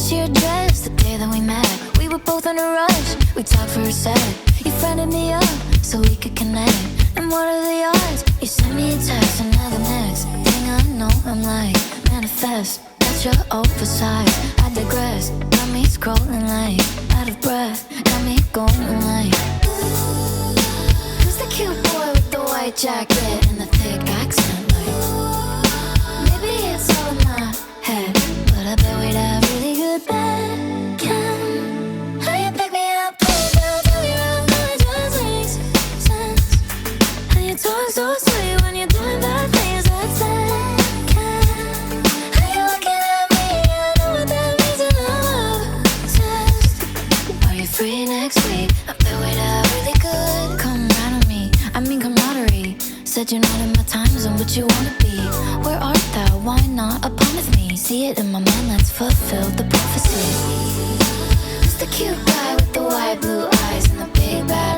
miss your dress the day that we met. We were both in a rush, we talked for a sec. You friended me up so we could connect. And what are the odds? You sent me a text, and now the next thing I know, I'm like, manifest. That's your oversized, I digress. Got me scrolling like, out of breath. Got me going like, who's the cute boy with the white jacket and the thick accent? Like, maybe it's all in my head, but I bet we'd have really good bed chem. How you pick me up, pull me down, turn me around, now it just makes sense. And you talk so sweet when you're doing bad things, that's that chem. How you looking at me, I know what that means, and I'm obsessed. Are you free next week? I bet we'd have really good. Come right on me, I mean camaraderie. Said you're not in my time zone, but you wanna be. Where art thou? Why not upon with me? See it in my mind, let's fulfill the prophecy. Who's the cute guy with the white blue eyes and the big bad